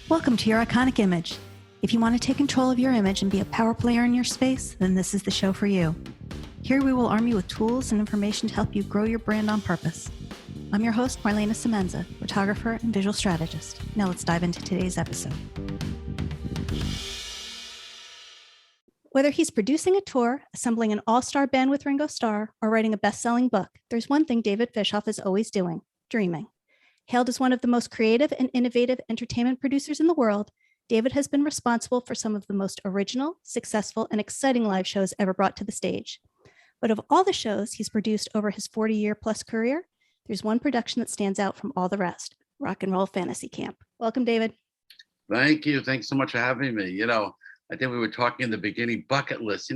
Welcome to your iconic image. If you want to take control of your image and be a power player in your space, then this is the show for you. Here we will arm you with tools and information to help you grow your brand on purpose. I'm your host, Marlana Semenza, photographer and visual strategist. Now let's dive into today's episode. Whether he's producing a tour, assembling an all-star band with Ringo Starr, or writing a best-selling book, there's one thing David Fishof is always doing: dreaming. Hailed as one of the most creative and innovative entertainment producers in the world, David has been responsible for some of the most original, successful, and exciting live shows ever brought to the stage. But of all the shows he's produced over his 40-year-plus career, there's one production that stands out from all the rest: Rock and Roll Fantasy Camp. Welcome, David. Thank you. Thanks so much for having me. I think we were talking in the beginning, bucket lists.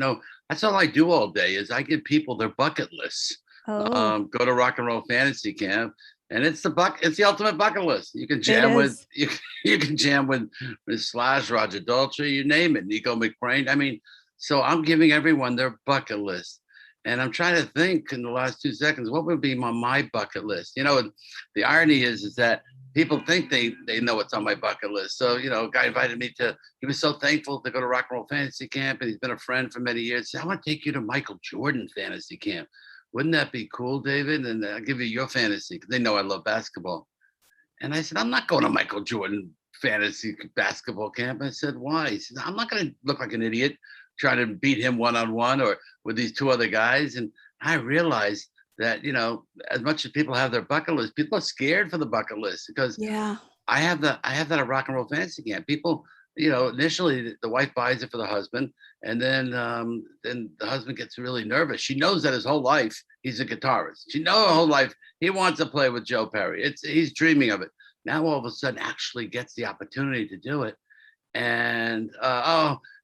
That's all I do all day is I give people their bucket lists. Go to Rock and Roll Fantasy Camp. And it's the ultimate bucket list. You can jam with you can jam with Slash, Roger Daltrey, you name it, Nico McBrain. So I'm giving everyone their bucket list. And I'm trying to think in the last 2 seconds, what would be on my bucket list? The irony is that people think they know what's on my bucket list. So, a guy invited me he was so thankful to go to Rock and Roll Fantasy Camp, and he's been a friend for many years. He said, I want to take you to Michael Jordan Fantasy Camp. Wouldn't that be cool, David? And I'll give you your fantasy, because they know I love basketball. And I said, I'm not going to Michael Jordan Fantasy Basketball Camp. I said, why? He said, I'm not going to look like an idiot trying to beat him one-on-one or with these two other guys. And I realized that, as much as people have their bucket list, people are scared for the bucket list, because I have that at Rock and Roll Fantasy Camp. People, initially the wife buys it for the husband, and then the husband gets really nervous. She knows that his whole life he's a guitarist. She knows her whole life he wants to play with Joe Perry. He's dreaming of it. Now all of a sudden actually gets the opportunity to do it. And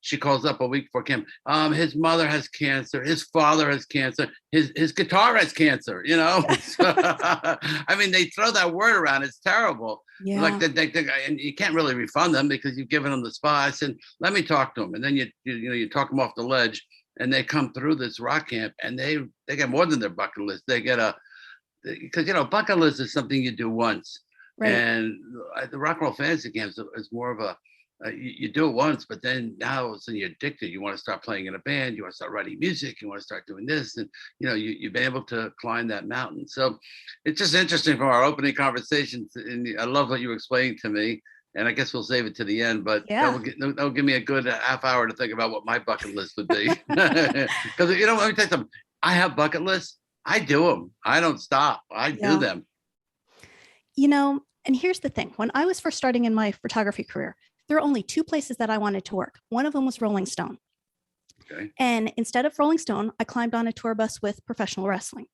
she calls up a week before camp. His mother has cancer. His father has cancer. His guitar has cancer. They throw that word around. It's terrible. Yeah. Like and you can't really refund them because you've given them the spot. I said, let me talk to them, and then you talk them off the ledge, and they come through this rock camp, and they get more than their bucket list. They get because bucket list is something you do once, right? And the Rock and Roll Fantasy Camp is more of a you do it once, but then now so you're addicted. You want to start playing in a band. You want to start writing music. You want to start doing this, and you've been able to climb that mountain. So it's just interesting from our opening conversations, and I love what you explained to me. And I guess we'll save it to the end, but that'll give me a good half hour to think about what my bucket list would be. Because let me tell you something. I have bucket lists. I do them. I don't stop. I do them. And here's the thing: when I was first starting in my photography career, there were only two places that I wanted to work. One of them was Rolling Stone. Okay. And instead of Rolling Stone, I climbed on a tour bus with professional wrestling.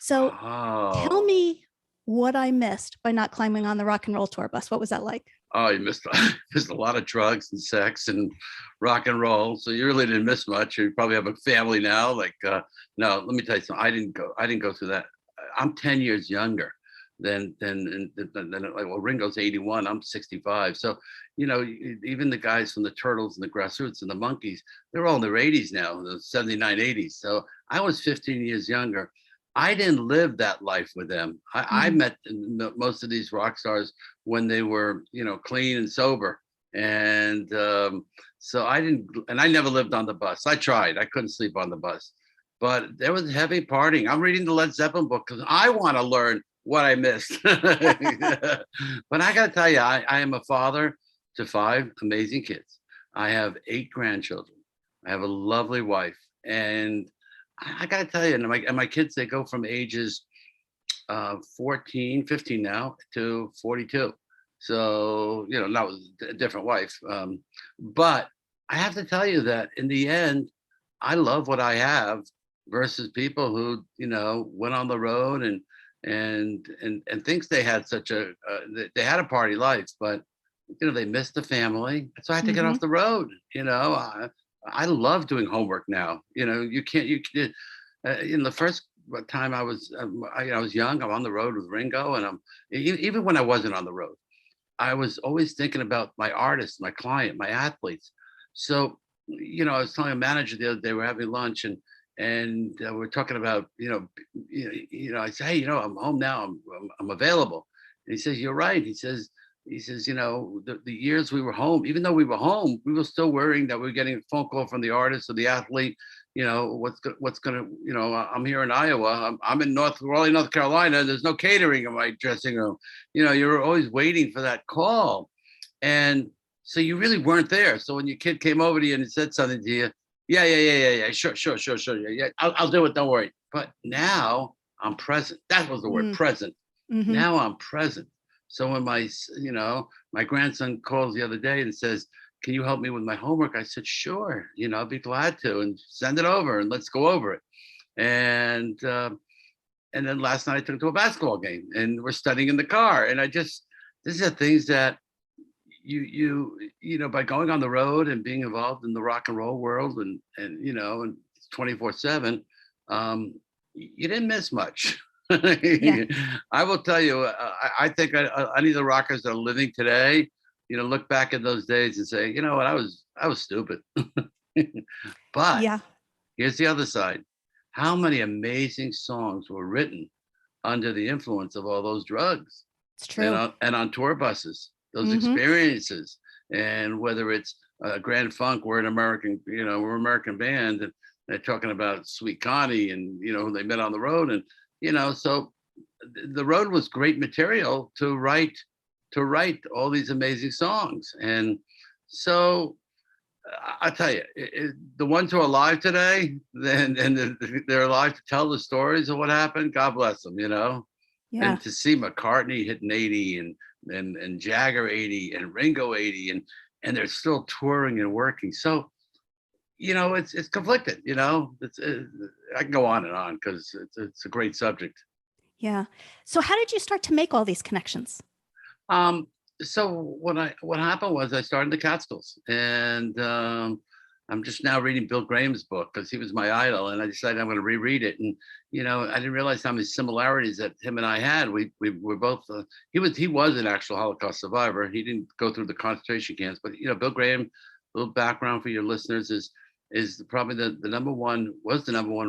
So tell me what I missed by not climbing on the rock and roll tour bus. What was that like? Oh, you missed a lot of drugs and sex and rock and roll. So you really didn't miss much. You probably have a family now. No, let me tell you something. I didn't go through that. I'm 10 years younger than Ringo's 81. I'm 65. So, even the guys from the Turtles and the Grassroots and the Monkees, they're all in their 80s now, the 79, 80s. So I was 15 years younger. I didn't live that life with them. I met most of these rock stars when they were, clean and sober. And so I never lived on the bus. I tried. I couldn't sleep on the bus. But there was heavy partying. I'm reading the Led Zeppelin book because I want to learn what I missed. But I got to tell you, I am a father to 5 amazing kids. I have 8 grandchildren. I have a lovely wife. And I got to tell you, and my kids, they go from ages 14, 15 now to 42. So, that was a different wife. But I have to tell you that in the end, I love what I have versus people who, went on the road and thinks they had they had a party life, but they missed the family. So I had to get off the road. I love doing homework now. You can't. In the first time I was young, I'm on the road with Ringo, and even when I wasn't on the road, I was always thinking about my artists, my client, my athletes. So I was telling a manager the other day, we're having lunch, and we're talking about I say, hey, I'm home now. I'm available. And he says, you're right. He says, he says, the years we were home, even though we were home, we were still worrying that we were getting a phone call from the artist or the athlete. What's gonna, I'm here in Iowa. I'm in Raleigh, North Carolina. There's no catering in my dressing room. You're always waiting for that call. And so you really weren't there. So when your kid came over to you and he said something to you, yeah, sure. Yeah, I'll do it. Don't worry. But now I'm present. That was the word, present. Mm-hmm. Now I'm present. So when my grandson calls the other day and says, can you help me with my homework? I said, sure, I'll be glad to, and send it over and let's go over it. And then last night I took him to a basketball game and we're studying in the car. And these are things that by going on the road and being involved in the rock and roll world and 24/7, you didn't miss much. Yeah. I will tell you, I think any of the rockers that are living today, look back at those days and say, you know what, I was stupid. But yeah, here's the other side. How many amazing songs were written under the influence of all those drugs? It's true. And on tour buses, those experiences. And whether it's Grand Funk, we're an American, we're an American band, and they're talking about Sweet Connie and, who they met on the road. And, so the road was great material to write all these amazing songs. And so I tell you, the ones who are alive today, and they're alive to tell the stories of what happened, God bless them, Yeah. And to see McCartney hitting 80 and Jagger 80 and Ringo 80 and they're still touring and working. So, it's conflicted, I can go on because it's a great subject. Yeah. So how did you start to make all these connections? So what happened was I started the Catskills, and I'm just now reading Bill Graham's book because he was my idol, and I decided I'm going to reread it. And I didn't realize how many similarities that him and I had. We were both. He was an actual Holocaust survivor. He didn't go through the concentration camps, but Bill Graham. A little background for your listeners is probably the number one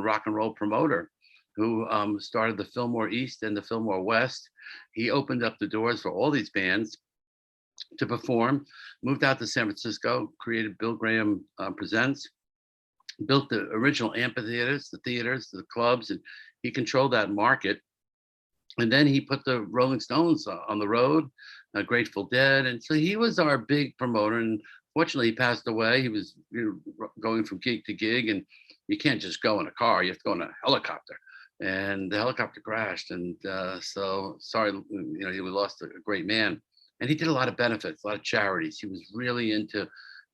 rock and roll promoter who started the Fillmore East and the Fillmore West. He opened up the doors for all these bands to perform, moved out to San Francisco, created Bill Graham Presents, built the original amphitheaters, the theaters, the clubs, and he controlled that market. And then he put the Rolling Stones on the road, Grateful Dead. And so he was our big promoter. And fortunately, he passed away. He was going from gig to gig, and you can't just go in a car. You have to go in a helicopter. And the helicopter crashed. And so sorry, we lost a great man. And he did a lot of benefits, a lot of charities. He was really into,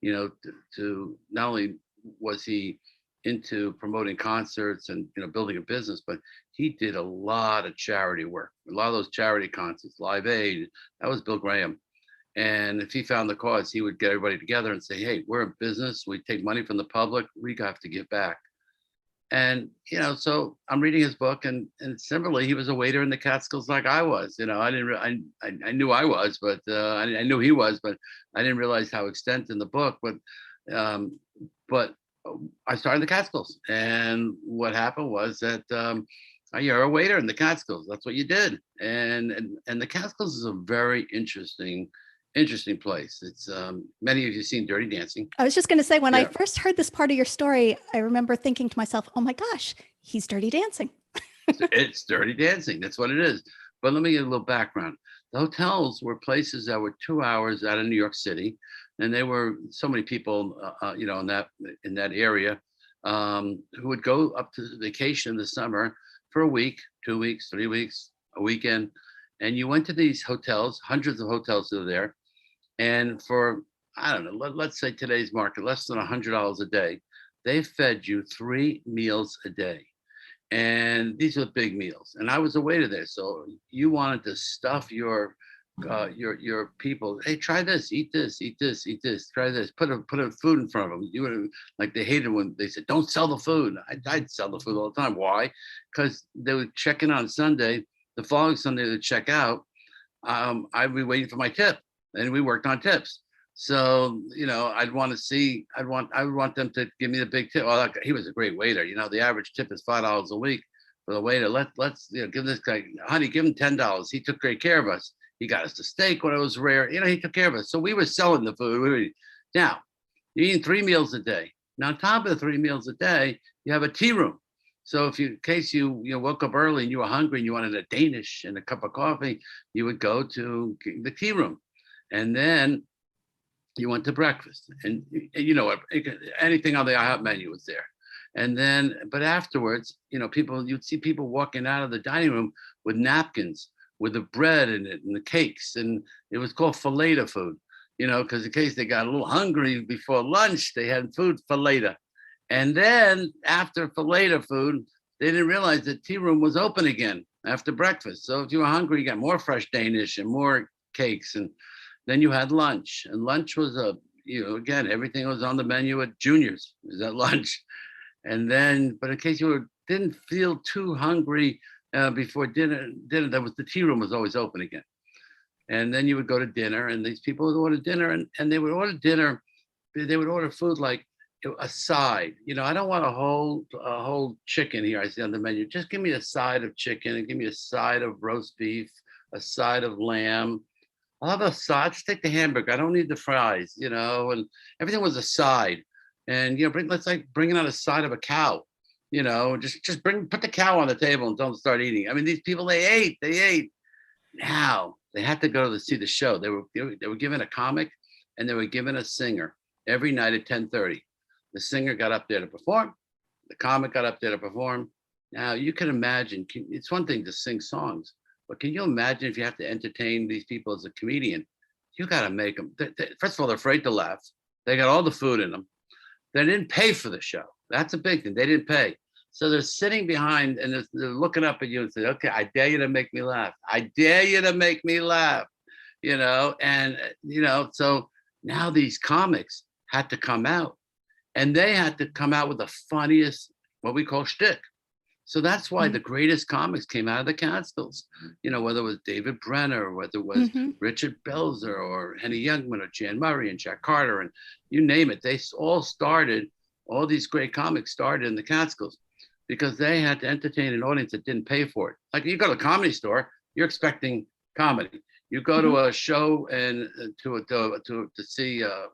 to not only was he into promoting concerts and, building a business, but he did a lot of charity work, a lot of those charity concerts, Live Aid. That was Bill Graham. And if he found the cause, he would get everybody together and say, hey, we're in business. We take money from the public. We have to give back. And, so I'm reading his book, and similarly, he was a waiter in the Catskills like I was. I knew I was, but I knew he was, but I didn't realize how extent in the book. But I started the Catskills, and what happened was that you're a waiter in the Catskills. That's what you did, and the Catskills is a very interesting place. It's many of you seen Dirty Dancing. I was just going to say, when I first heard this part of your story, I remember thinking to myself, oh my gosh, he's Dirty Dancing. It's Dirty Dancing. That's what it is. But let me give a little background. The hotels were places that were 2 hours out of New York City. And there were so many people, in that area who would go up to vacation in the summer for a week, 2 weeks, 3 weeks, a weekend. And you went to these hotels, hundreds of hotels that are there. And for, I don't know, let's say today's market, less than $100 a day, they fed you 3 meals a day. And these were big meals. And I was a waiter there. So you wanted to stuff your people. Hey, try this, eat this, try this, put a food in front of them. You would, like, they hated when they said, don't sell the food. I'd sell the food all the time. Why? Because they would check in on Sunday. The following Sunday to check out, I'd be waiting for my tip. And we worked on tips. So, I would want them to give me the big tip. Well, he was a great waiter. The average tip is $5 a week for the waiter. Let's give this guy, honey, give him $10. He took great care of us. He got us the steak when it was rare. He took care of us. So we were selling the food. Now, you're eating 3 meals a day. Now, on top of the 3 meals a day, you have a tea room. So if in case you woke up early and you were hungry and you wanted a Danish and a cup of coffee, you would go to the tea room. And then you went to breakfast. And anything on the IHOP menu was there. And then, but afterwards, you'd see people walking out of the dining room with napkins, with the bread in it and the cakes. And it was called for later food, because in case they got a little hungry before lunch, they had food for later. And then after for later food, they didn't realize the tea room was open again after breakfast. So if you were hungry, you got more fresh Danish and more cakes. And then you had lunch. And lunch was again, everything was on the menu at Junior's. It was at lunch. And then, but in case you didn't feel too hungry before dinner, the tea room was always open again. And then you would go to dinner, and these people would order dinner, and they would order dinner. They would order food like a side. I don't want a whole chicken here. I see on the menu. Just give me a side of chicken, and give me a side of roast beef, a side of lamb. I'll have a side. Just take the hamburger. I don't need the fries. And everything was a side. And let's like bringing out a side of a cow. Just put the cow on the table and don't start eating. I mean, these people, they ate. Now they had to go to see the show. They were given a comic, and they were given a singer every night at 10:30. The singer got up there to perform. The comic got up there to perform. Now you can imagine. It's one thing to sing songs, but can you imagine if you have to entertain these people as a comedian? You got to make them. First of all, they're afraid to laugh. They got all the food in them. They didn't pay for the show. That's a big thing. They didn't pay. So they're sitting behind and they're looking up at you and say, okay, I dare you to make me laugh. I dare you to make me laugh, so now these comics had to come out, and they had to come out with the funniest, what we call shtick. So that's why the greatest comics came out of the Catskills, whether it was David Brenner, whether it was Richard Belzer or Henny Youngman or Jan Murray and Jack Carter, and you name it. They all these great comics started in the Catskills because they had to entertain an audience that didn't pay for it. Like you go to a comedy store, you're expecting comedy. You go to a show and to see a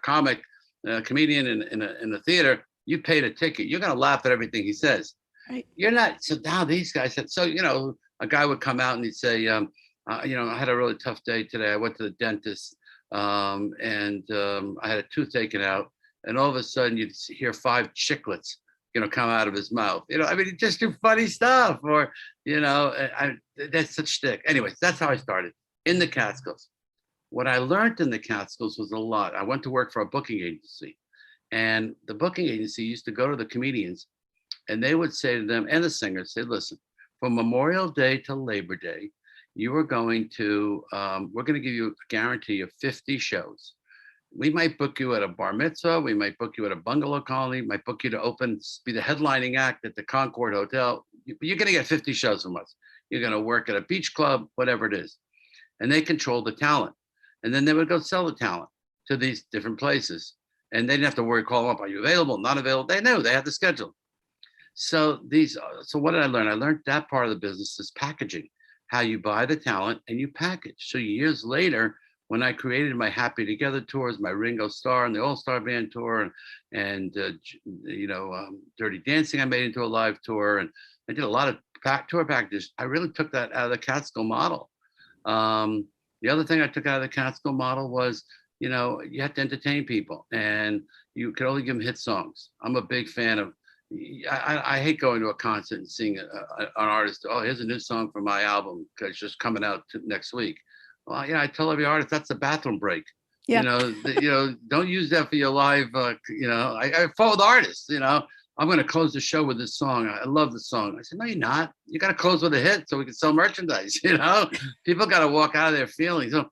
comic, a comedian in a theater, you paid a ticket. You're going to laugh at everything he says. Right. You're not. So now these guys said, a guy would come out and he'd say, I had a really tough day today. I went to the dentist and I had a tooth taken out. And all of a sudden you'd hear 5 chiclets, come out of his mouth. He just do funny stuff or, that's such shtick. Anyways, that's how I started in the Catskills. What I learned in the Catskills was a lot. I went to work for a booking agency, and the booking agency used to go to the comedians and they would say to them, and the singers say, listen, from Memorial Day to Labor Day, we're going to give you a guarantee of 50 shows. We might book you at a bar mitzvah. We might book you at a bungalow colony. Might book you to be the headlining act at the Concord Hotel. You're going to get 50 shows from us. You're going to work at a beach club, whatever it is. And they control the talent. And then they would go sell the talent to these different places. And they didn't have to call them up. Are you available? Not available. They knew. They had the schedule. So what did I learn? I learned that part of the business is packaging, how you buy the talent and you package. So years later, when I created my Happy Together tours, my Ringo Starr and the All-Star Band tour, and Dirty Dancing, I made into a live tour, and I did a lot of tour packages. I really took that out of the Catskill model. The other thing I took out of the Catskill model was, you have to entertain people, and you can only give them hit songs. I'm a big fan of. I hate going to a concert and seeing an artist. Oh, here's a new song from my album because it's just coming out next week. Well, I tell every artist that's a bathroom break. Yeah. Don't use that for your live. I follow the artists. I'm going to close the show with this song. I love the song. I said, no, you're not. You got to close with a hit so we can sell merchandise. People got to walk out of their feelings. So,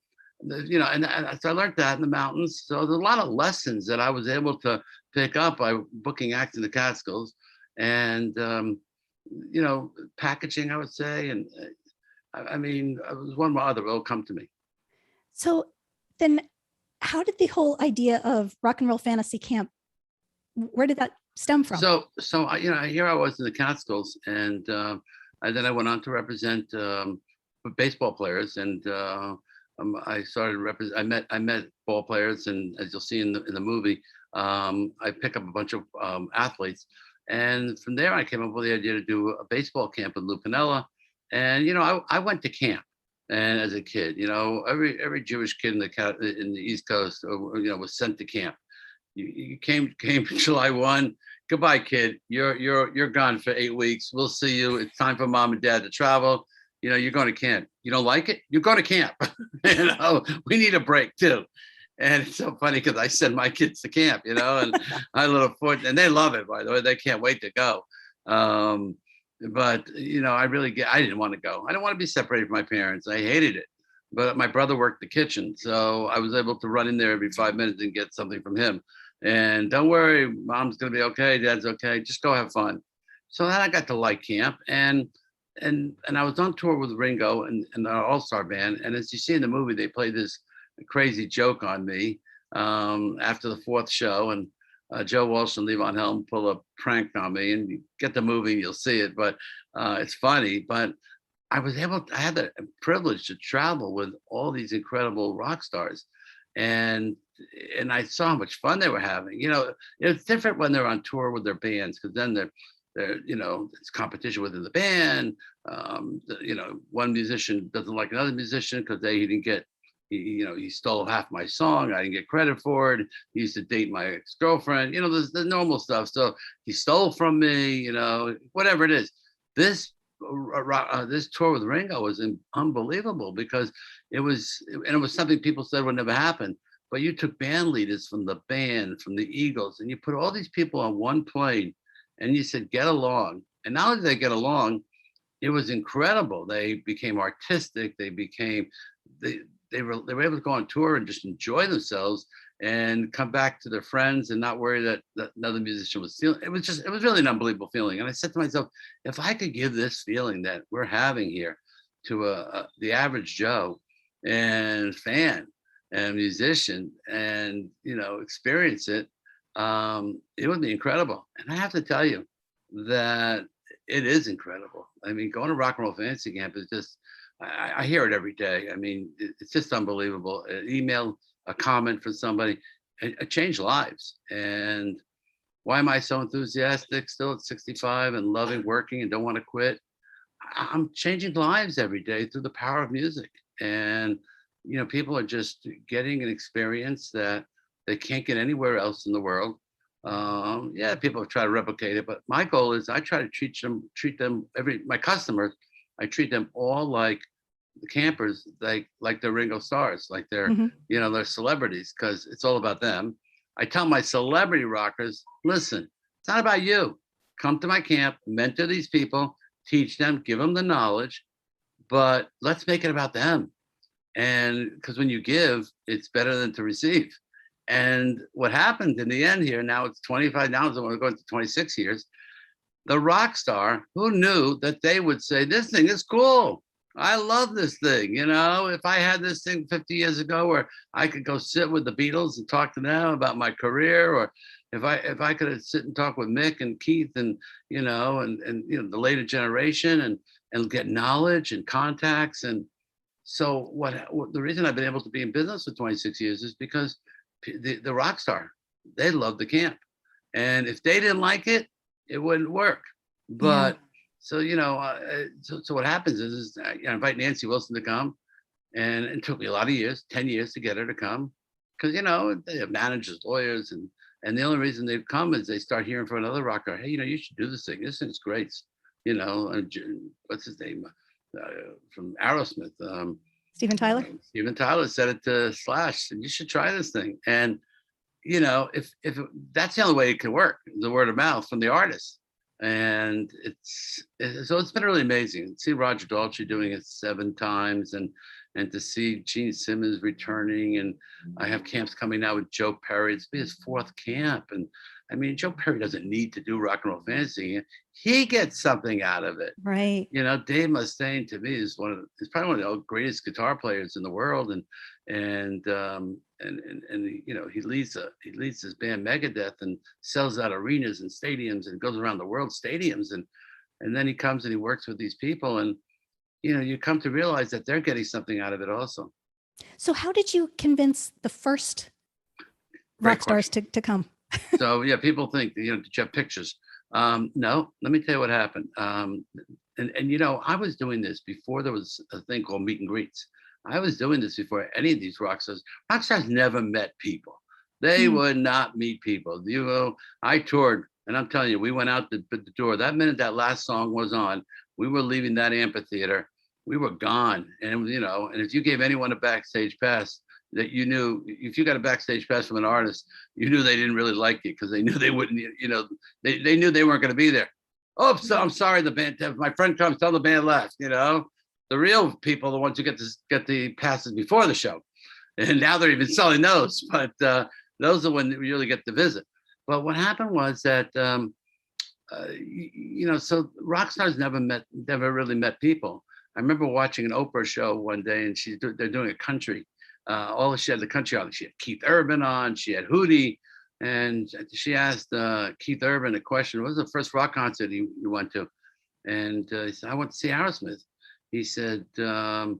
so I learned that in the mountains. So there's a lot of lessons that I was able to pick up by booking acts in the Catskills, and packaging, I would say, and it was one or other. It'll come to me. So then, how did the whole idea of Rock and Roll Fantasy Camp? Where did that stem from? So here I was in the Catskills, and then I went on to represent baseball players, and I started I met ball players, and as you'll see in the movie, I pick up a bunch of athletes, and from there I came up with the idea to do a baseball camp with Lou Piniella, and I went to camp, and as a kid, every Jewish kid in the East Coast, was sent to camp. You came July 1. Goodbye, kid. You're gone for 8 weeks. We'll see you. It's time for mom and dad to travel. You're going to camp. You don't like it? You go to camp. We need a break too. And it's so funny because I send my kids to camp, and I little foot, and they love it, by the way. They can't wait to go. But I didn't want to go. I don't want to be separated from my parents. I hated it. But my brother worked the kitchen, so I was able to run in there every 5 minutes and get something from him. And don't worry, mom's gonna be okay, dad's okay. Just go have fun. So then I got to like camp, and I was on tour with Ringo and the All-Starr band. And as you see in the movie, they played this crazy joke on me after the fourth show, and Joe Walsh and Levon Helm pull a prank on me. And you get the movie, and you'll see it, but it's funny. But I had the privilege to travel with all these incredible rock stars, and I saw how much fun they were having. It's different when they're on tour with their bands, because then they're it's competition within the band. One musician doesn't like another musician because he didn't get, he stole half my song. I didn't get credit for it. He used to date my ex-girlfriend. There's the normal stuff. So he stole from me. Whatever it is. This tour with Ringo was unbelievable, because it was something people said would never happen. But you took band leaders from the band, from the Eagles, and you put all these people on one plane, and you said, get along. And not only did they get along, it was incredible. They became artistic. They were able to go on tour and just enjoy themselves and come back to their friends and not worry that another musician was stealing. It was really an unbelievable feeling. And I said to myself, if I could give this feeling that we're having here to the average Joe and fan and musician, and experience it, it would be incredible. And I have to tell you that it is incredible. I mean, going to Rock and Roll Fantasy Camp is just, I hear it every day. I mean, it's just unbelievable. An email, a comment from somebody, it changed lives. And why am I so enthusiastic still at 65 and loving working and don't want to quit? I'm changing lives every day through the power of music. And people are just getting an experience that they can't get anywhere else in the world. People have tried to replicate it, but my goal is I try to treat them, my customers, I treat them all like the campers, like they're Ringo Stars, like they're, they're celebrities, because it's all about them. I tell my celebrity rockers, listen, it's not about you. Come to my camp, mentor these people, teach them, give them the knowledge, but let's make it about them. And because when you give, it's better than to receive. And what happened in the end here, now it's 25, now we're going to 26 years, the rock star, who knew that they would say, this thing is cool. I love this thing. If I had this thing 50 years ago where I could go sit with the Beatles and talk to them about my career, or if I could sit and talk with Mick and Keith and, the later generation and get knowledge and contacts. And so what the reason I've been able to be in business for 26 years is because the rock star, they love the camp. And if they didn't like it, it wouldn't work. But so what happens is I invite Nancy Wilson to come, and it took me a lot of years, 10 years to get her to come, because they have managers, lawyers, and the only reason they've come is they start hearing from another rocker, hey, you should do this thing. This thing's great. What's his name from Aerosmith? Steven Tyler. Steven Tyler said it to Slash, and you should try this thing. And if that's the only way it can work, the word of mouth from the artist. And it's been really amazing to see Roger Daltrey doing it 7 times, and to see Gene Simmons returning, and I have camps coming now with Joe Perry. It's his 4th camp, and I mean, Joe Perry doesn't need to do Rock and Roll Fantasy. He gets something out of it. Right. Dave Mustaine to me is probably one of the greatest guitar players in the world, and he leads his band Megadeth and sells out arenas and stadiums and goes around the world stadiums, and then he comes and he works with these people, and you come to realize that they're getting something out of it also. So how did you convince the first rock stars to come? So yeah, people think, did you have pictures? No, let me tell you what happened. And I was doing this before there was a thing called meet and greets. I was doing this before any of these rock stars. Rock stars never met people. They would not meet people. I toured, and I'm telling you, we went out the door. That minute that last song was on, we were leaving that amphitheater. We were gone. And, and if you gave anyone a backstage pass, that you knew, if you got a backstage pass from an artist, you knew they didn't really like you because they knew they wouldn't, they knew they weren't going to be there. Oh, so I'm sorry, the band, if my friend comes, tell the band left, The real people, the ones who get the passes before the show. And now they're even selling those, but those are when you really get the visit. But what happened was that, so rock stars never really met people. I remember watching an Oprah show one day, and they're doing a country. She had the country on. She had Keith Urban on. She had Hootie, and she asked Keith Urban a question. What was the first rock concert you went to? And he said, I went to see Aerosmith. He said, and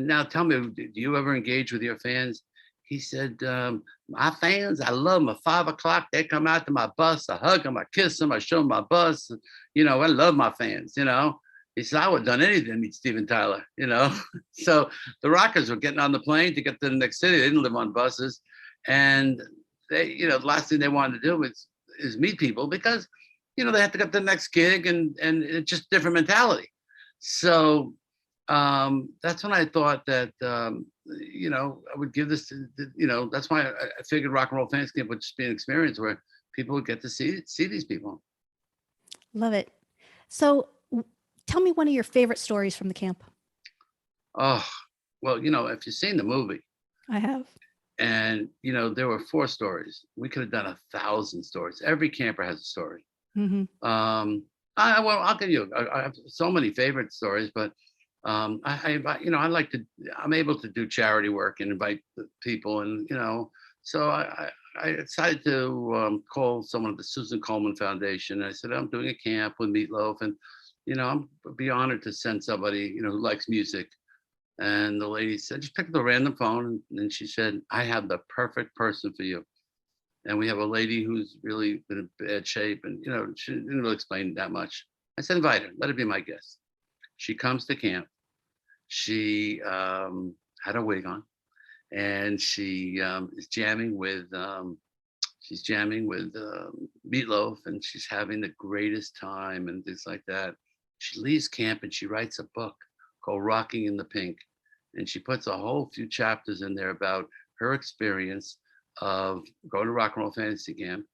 now tell me, do you ever engage with your fans? He said, my fans, I love them. At 5 o'clock, they come out to my bus. I hug them, I kiss them, I show them my bus. I love my fans, He said, I would have done anything to meet Steven Tyler, So the rockers were getting on the plane to get to the next city. They didn't live on buses. And they, the last thing they wanted to do is meet people because, they had to get to the next gig and it's just different mentality. So that's when I thought that, I would give this to, that's why I figured Rock and Roll Fans Camp would just be an experience where people would get to see these people. Love it. So tell me one of your favorite stories from the camp. Oh, well, if you've seen the movie. I have. And, there were 4 stories. We could have done 1,000 stories. Every camper has a story. Mm-hmm. I'll give you, I have so many favorite stories, but I'm able to do charity work and invite people and, so I decided to call someone at the Susan Coleman Foundation. I said, I'm doing a camp with Meatloaf and, I'd be honored to send somebody, who likes music. And the lady said, just pick up the random phone. And she said, I have the perfect person for you. And we have a lady who's really been in bad shape. And, she didn't really explain that much. I said, invite her, let her be my guest. She comes to camp. She had a wig on and she is jamming with Meatloaf, and she's having the greatest time and things like that. She leaves camp and she writes a book called Rocking in the Pink. And she puts a whole few chapters in there about her experience of going to Rock and Roll Fantasy Camp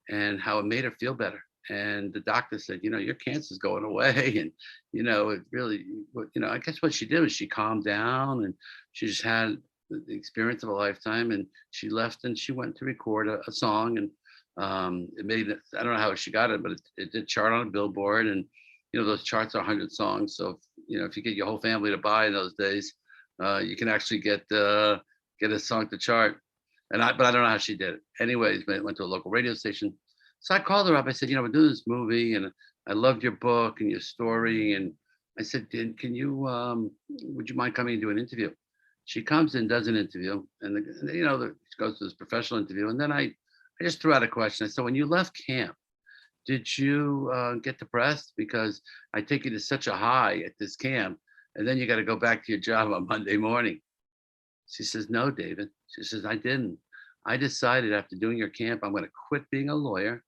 and how it made her feel better. And the doctor said, your cancer's going away. And, it really, I guess what she did was she calmed down and she just had the experience of a lifetime. And she left and she went to record a song. And it made it, I don't know how she got it, but it did chart on a Billboard. And, those charts are 100 songs. So, if you get your whole family to buy in those days, you can actually get a song to chart. But I don't know how she did it. Anyways, but it went to a local radio station. So I called her up. I said, we're doing this movie and I loved your book and your story. And I said, can you, would you mind coming and do an interview? She comes and does an interview and, she goes to this professional interview. And then I just threw out a question. I said, when you left camp, did you get depressed? Because I take you to such a high at this camp and then you got to go back to your job on Monday morning. She says, no, David. She says, I didn't. I decided after doing your camp, I'm going to quit being a lawyer.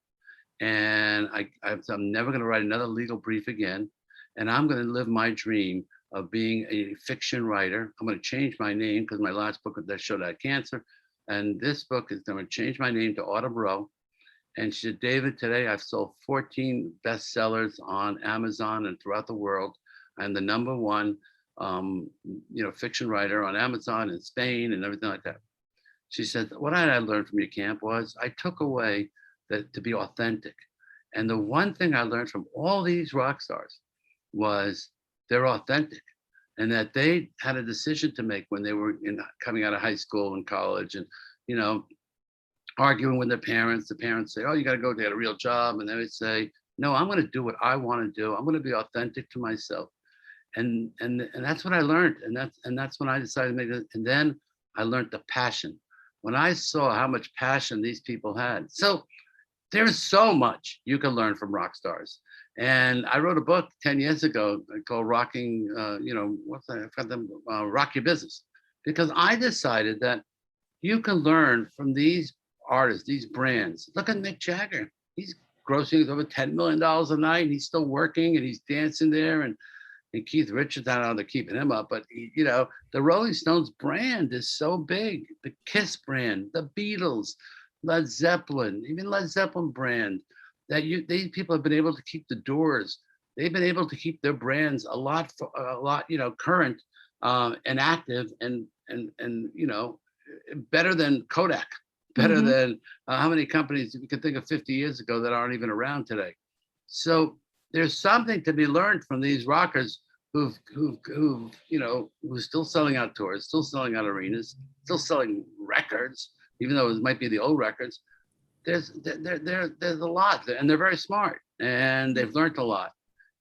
And I'm never going to write another legal brief again. And I'm going to live my dream of being a fiction writer. I'm going to change my name because my last book that showed I had cancer. And this book is going to change my name to Autumn Rowe. And she said, David, today I've sold 14 bestsellers on Amazon and throughout the world. I'm the #1, fiction writer on Amazon in Spain and everything like that. She said, what I learned from your camp was I took away that to be authentic. And the one thing I learned from all these rock stars was they're authentic and that they had a decision to make when they were coming out of high school and college and, arguing with their parents. The parents say, oh, you got to go get a real job. And they would say, no, I'm going to do what I want to do. I'm going to be authentic to myself. and that's what I learned, and that's when I decided to make it. And then I learned the passion. When I saw how much passion these people had, so there's so much you can learn from rock stars. And I wrote a book 10 years ago called Rocking, what's that? I forgot them, Rock Your Business, because I decided that you can learn from these artists, these brands. Look at Mick Jagger. He's grossing over $10 million a night, and he's still working, and he's dancing there. And Keith Richards, I don't know, they're keeping him up, but the Rolling Stones brand is so big. The Kiss brand, the Beatles, Led Zeppelin, even Led Zeppelin brand, that these people have been able to keep the Doors. They've been able to keep their brands a lot, current and active, and better than Kodak, better than how many companies you can think of 50 years ago that aren't even around today. So there's something to be learned from these rockers who's still selling out tours, still selling out arenas, still selling records, even though it might be the old records. There's a lot, and they're very smart, and they've learned a lot.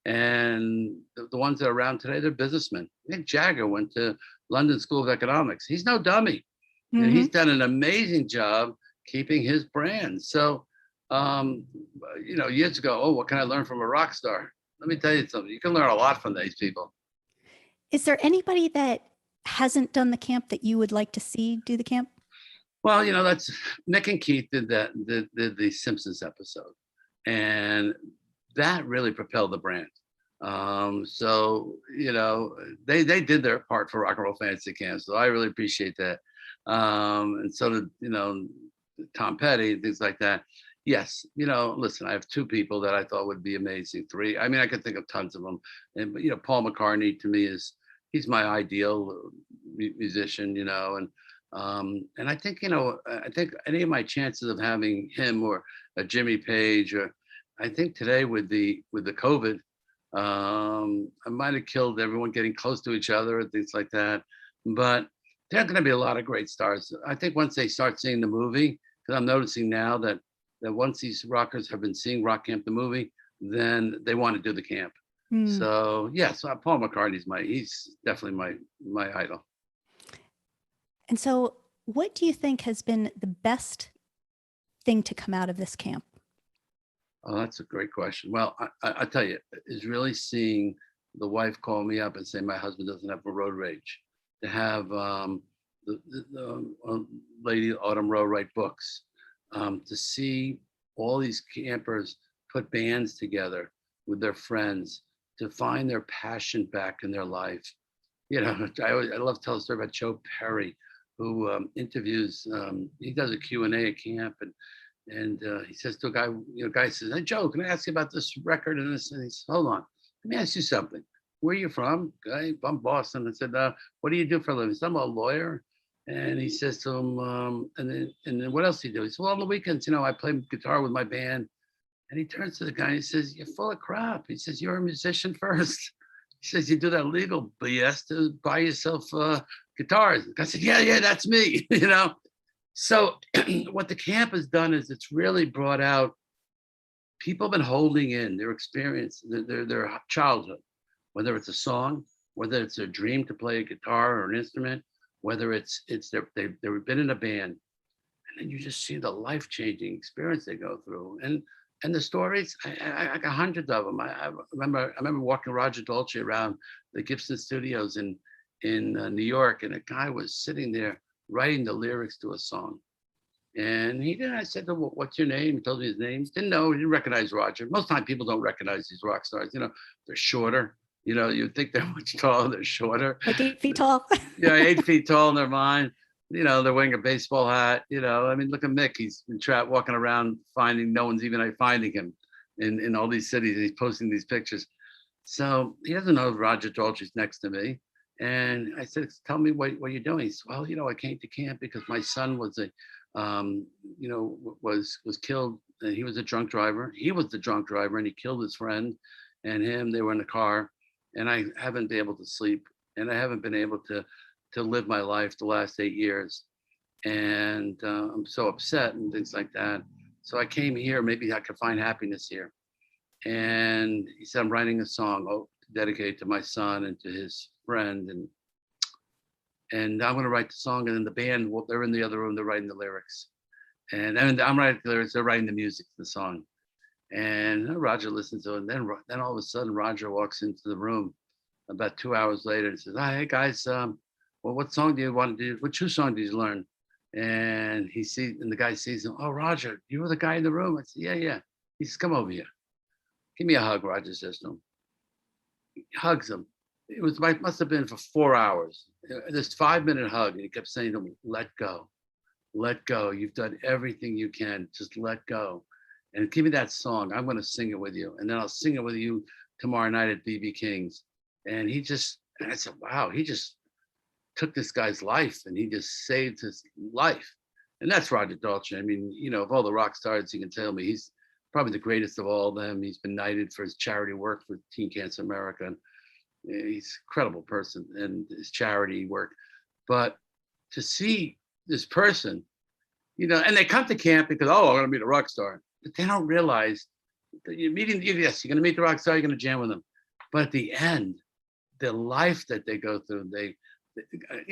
And the ones that are around today, they're businessmen. Mick Jagger went to London School of Economics. He's no dummy. And he's done an amazing job keeping his brand. So, years ago, what can I learn from a rock star? Let me tell you something. You can learn a lot from these people. Is there anybody that hasn't done the camp that you would like to see do the camp? Well, that's Nick and Keith did the Simpsons episode, and that really propelled the brand. They did their part for Rock and Roll Fantasy Camp, so I really appreciate that. And so did Tom Petty and things like that. Yes, listen, I have two people that I thought would be amazing. Three, I mean, I could think of tons of them. And Paul McCartney to me he's my ideal musician, and I think any of my chances of having him or a Jimmy Page, or I think today with the COVID, I might have killed everyone getting close to each other and things like that. But there are going to be a lot of great stars. I think once they start seeing the movie, because I'm noticing now that once these rockers have been seeing Rock Camp the movie, then they want to do the camp. So Paul McCartney's he's definitely my idol. And so what do you think has been the best thing to come out of this camp? Oh, that's a great question. Well, I tell you, is really seeing the wife call me up and say my husband doesn't have a road rage. To have the Lady Autumn Rowe write books, to see all these campers put bands together with their friends, to find their passion back in their life. I love to tell a story about Joe Perry, who interviews, he does a Q&A at camp, and he says to a guy, guy says, "Hey, Joe, can I ask you about this record and this?" And he says, "Hold on, let me ask you something. Where are you from?" Guy, "I'm Boston." I said, "What do you do for a living?" He said, "I'm a lawyer." And he says to him, and then what else do you do? He says, "Well, on the weekends, I play guitar with my band." And he turns to the guy and he says, "You're full of crap." He says, "You're a musician first." He says, "You do that legal BS to buy yourself guitars." The guy said, "Yeah, that's me." So what the camp has done is it's really brought out, people have been holding in their experience, their childhood, whether it's a song, whether it's a dream to play a guitar or an instrument, whether they've been in a band, and then you just see the life-changing experience they go through. And the stories, I got hundreds of them. I remember walking Roger Daltrey around the Gibson Studios in New York, and a guy was sitting there writing the lyrics to a song. And I said, "What's your name?" He told me his name. He didn't recognize Roger. Most time people don't recognize these rock stars. They're shorter. You think they're much taller, they're shorter. Like 8 feet tall. 8 feet tall in their mind. They're wearing a baseball hat. I mean, look at Mick. He's been walking around no one's even finding him in all these cities. He's posting these pictures. So he doesn't know Roger Daltrey's next to me. And I said, "Tell me what you're doing." He said, "Well, I came to camp because my son was was killed. And he was a drunk driver. He was the drunk driver, and he killed his friend and him. They were in the car, and I haven't been able to sleep, and I haven't been able to live my life the last 8 years. And I'm so upset and things like that. So I came here, maybe I could find happiness here." And he said, "I'm writing a song. Oh, dedicate to my son and to his friend, and I'm gonna write the song, and then the band, well, they're in the other room, they're writing the lyrics, and I'm writing the lyrics, they're writing the music to the song, and Roger listens to it, and then all of a sudden Roger walks into the room about 2 hours later and says, "Hey guys, well, what song do you want to do? What two song did you learn?" And the guy sees him. "Oh, Roger, you were the guy in the room." I said, "Yeah, yeah." He says, "Come over here. Give me a hug," Roger says to him. He hugs him. Must have been for 4 hours. This 5-minute hug, and he kept saying to him, "Let go. Let go. You've done everything you can. Just let go. And give me that song. I'm going to sing it with you. And then I'll sing it with you tomorrow night at BB King's." And I said, wow, he just took this guy's life and he just saved his life. And that's Roger Daltrey. I mean, of all the rock stars, you can tell me he's probably the greatest of all of them. He's been knighted for his charity work for Teen Cancer America. And he's an incredible person and his charity work. But to see this person, and they come to camp because, oh, I'm going to meet a rock star. But they don't realize that you're going to meet the rock star, you're going to jam with them. But at the end, the life that they go through,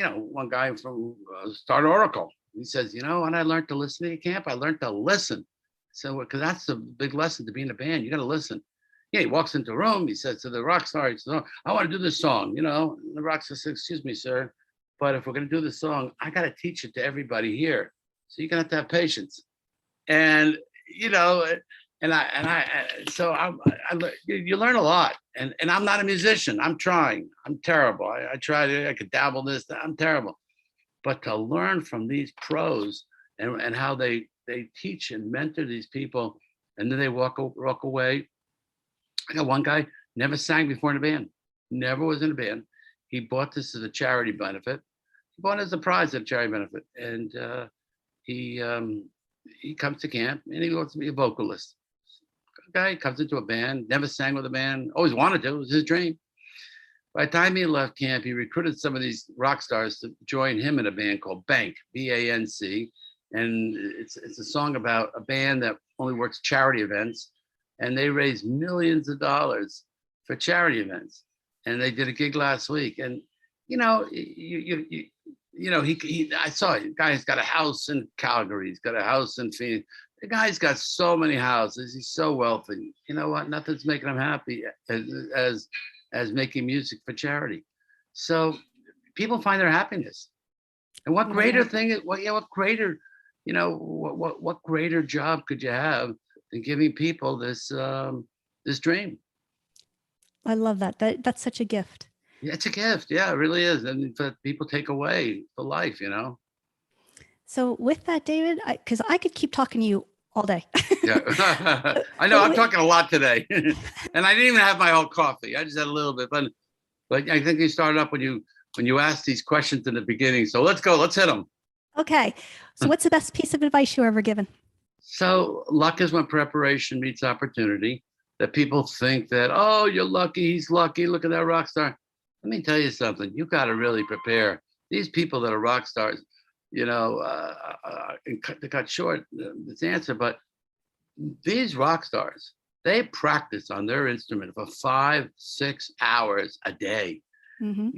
one guy from Star Oracle, he says, when I learned to listen to camp, I learned to listen. So, because that's a big lesson to be in a band, you got to listen. Yeah, he walks into a room, he says to the rock star, he says, "Oh, I want to do this song." And the rock star says, "Excuse me, sir, but if we're going to do this song, I got to teach it to everybody here. So you're going to have patience." And, you learn a lot, and I'm not a musician. I'm trying. I'm terrible. I tried. I could dabble this. I'm terrible. But to learn from these pros and how they teach and mentor these people, and then they walk away. I got one guy never sang before in a band. Never was in a band. He bought this as a charity benefit. He bought it as a prize at a charity benefit, and he comes to camp and he wants to be a vocalist. Guy comes into a band, never sang with a band, always wanted to, it was his dream. By the time he left camp, he recruited some of these rock stars to join him in a band called Bank, B-A-N-C. And it's a song about a band that only works charity events. And they raise millions of dollars for charity events. And they did a gig last week. And, I saw it. The guy's got a house in Calgary. He's got a house in Phoenix. The guy's got so many houses. He's so wealthy. You know what? Nothing's making him happy as making music for charity. So people find their happiness. And what greater thing? What greater? What greater job could you have than giving people this dream? I love that. That's such a gift. Yeah, it's a gift. Yeah, it really is. And people take away for life. So with that, David, because I could keep talking to you all day. Yeah, I know. I'm talking a lot today, and I didn't even have my whole coffee. I just had a little bit, but I think you started up when you asked these questions in the beginning. So let's go. Let's hit them. Okay. So what's the best piece of advice you ever given? So luck is when preparation meets opportunity. That people think that, oh, you're lucky. He's lucky. Look at that rock star. Let me tell you something. You got to really prepare. These people that are rock stars, to cut short this answer, but these rock stars, they practice on their instrument for 5-6 hours a day. Mm-hmm.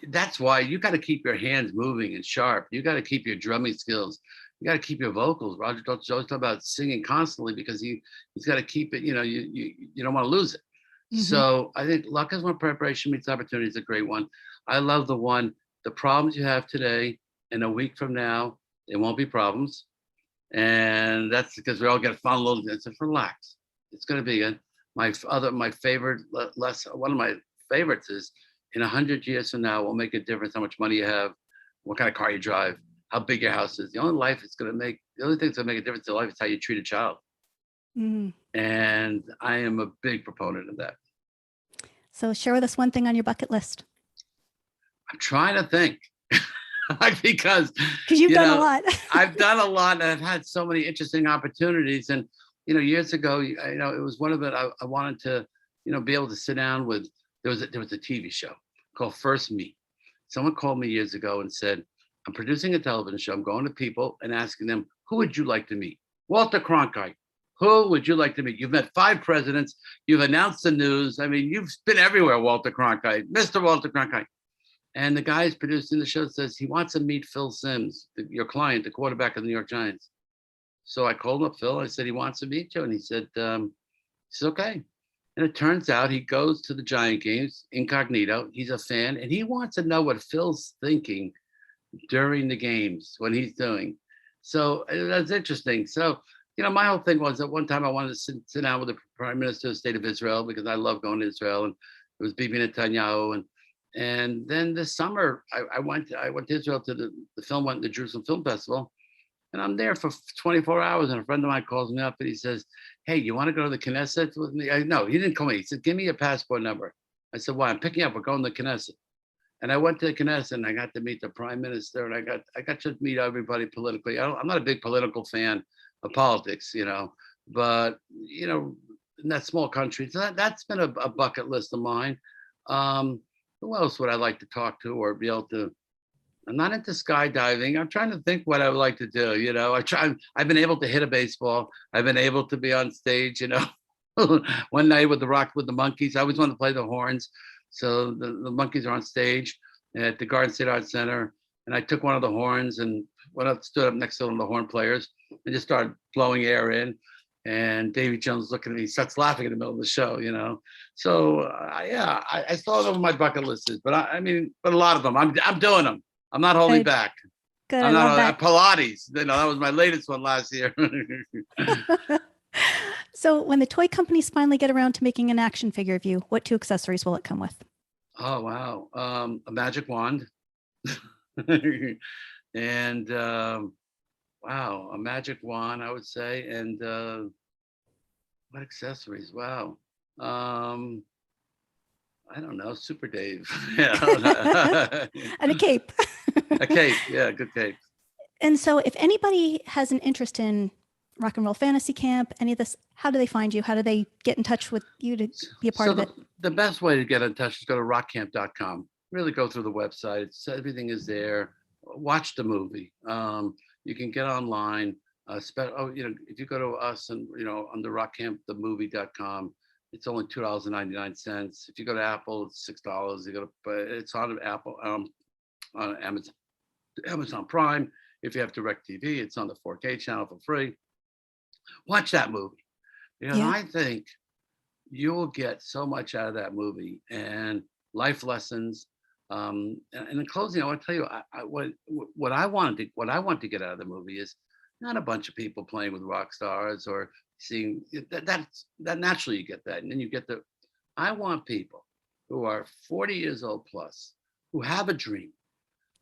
That's why you got to keep your hands moving and sharp. You got to keep your drumming skills. You got to keep your vocals. Roger Daltrey always talk about singing constantly because he's got to keep it. You don't want to lose it. Mm-hmm. So I think luck is when preparation meets opportunity is a great one. I love the problems you have today, in a week from now, they won't be problems. And that's because we all get fun little bit. So relax. It's going to be good. My favorite lesson, one of my favorites is, in 100 years from now, it will make a difference how much money you have, what kind of car you drive, how big your house is. The only thing that's going to make a difference in life is how you treat a child. Mm. And I am a big proponent of that. So share with us one thing on your bucket list. I'm trying to think. Because you've done a lot. I've done a lot, and I've had so many interesting opportunities. And years ago, it was one of it. I wanted to, be able to sit down with. There was a TV show called First Meet. Someone called me years ago and said, "I'm producing a television show. I'm going to people and asking them, who would you like to meet? Walter Cronkite. Who would you like to meet? You've met 5 presidents. You've announced the news. I mean, you've been everywhere, Walter Cronkite, Mr. Walter Cronkite. And the guy who's producing the show says he wants to meet Phil Simms, your client, the quarterback of the New York Giants. So I called up Phil. I said, he wants to meet you. And he said, okay. And it turns out he goes to the Giant games incognito. He's a fan, and he wants to know what Phil's thinking during the games, what he's doing. So that's interesting. So, my whole thing was at one time I wanted to sit down with the Prime Minister of the State of Israel because I love going to Israel, and it was Bibi Netanyahu. And then this summer I went to Israel to the film, went to the Jerusalem Film Festival, and I'm there for 24 hours. And a friend of mine calls me up and he says, hey, you want to go to the Knesset with me? No, he didn't call me. He said, give me your passport number. I said, why? I'm picking up. We're going to the Knesset. And I went to the Knesset and I got to meet the Prime Minister, and I got to meet everybody politically. I'm not a big political fan of politics, but in that small country, so that's been a bucket list of mine. Who else would I like to talk to or be able to? I'm not into skydiving. I'm trying to think what I would like to do. I've been able to hit a baseball. I've been able to be on stage. One night with the Monkees, I always wanted to play the horns. So the Monkees are on stage at the Garden State Arts Center, and I took one of the horns and stood up next to one of the horn players and just started blowing air in. And Davy Jones looking at me, starts laughing in the middle of the show, So I still know what my bucket list is, but but a lot of them, I'm doing them. I'm not holding back. Good. I'm not Pilates. That was my latest one last year. So when the toy companies finally get around to making an action figure of you, what 2 accessories will it come with? Oh, wow. A magic wand. And wow, a magic wand, I would say. And what accessories? Wow. I don't know, Super Dave. And a cape. A cape, yeah, good cape. And so if anybody has an interest in Rock and Roll Fantasy Camp, any of this, how do they find you? How do they get in touch with you to be a part of it? The best way to get in touch is go to rockcamp.com. Really go through the website. Everything is there. Watch the movie. You can get online. If you go to us and, on the rockcampthemovie.com, it's only $2.99. If you go to Apple, it's $6. It's on Apple, on Amazon Prime. If you have DirecTV, it's on the 4K channel for free. Watch that movie. I think you will get so much out of that movie and life lessons. And in closing, I want to tell you what I want to get out of the movie is not a bunch of people playing with rock stars or seeing that naturally you get that. And then you get I want people who are 40 years old plus, who have a dream.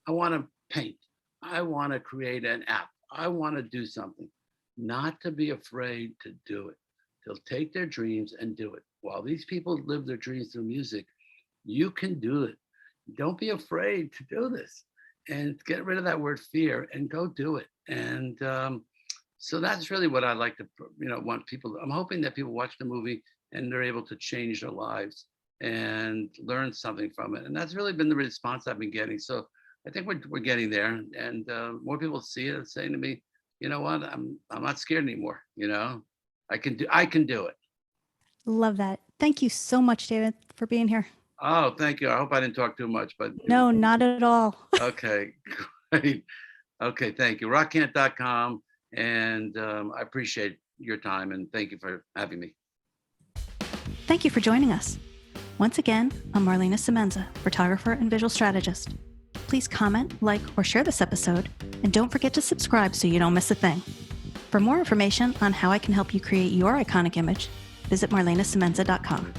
I want to paint. I want to create an app. I want to do something. Not to be afraid to do it. They'll take their dreams and do it. While these people live their dreams through music, you can do it. Don't be afraid to do this and get rid of that word fear and go do it. And so that's really what I like to, want people. I'm hoping that people watch the movie and they're able to change their lives and learn something from it. And that's really been the response I've been getting. So I think we're getting there, and more people see it and saying to me, you know what, I'm not scared anymore. I can do it. Love that. Thank you so much, David, for being here. Oh, thank you. I hope I didn't talk too much, but no, not at all. Okay, great. Okay, thank you. Rockcamp.com, and I appreciate your time, and thank you for having me. Thank you for joining us. Once again, I'm Marlana Semenza, photographer and visual strategist. Please comment, like, or share this episode, and don't forget to subscribe so you don't miss a thing. For more information on how I can help you create your iconic image, visit marlanasemenza.com.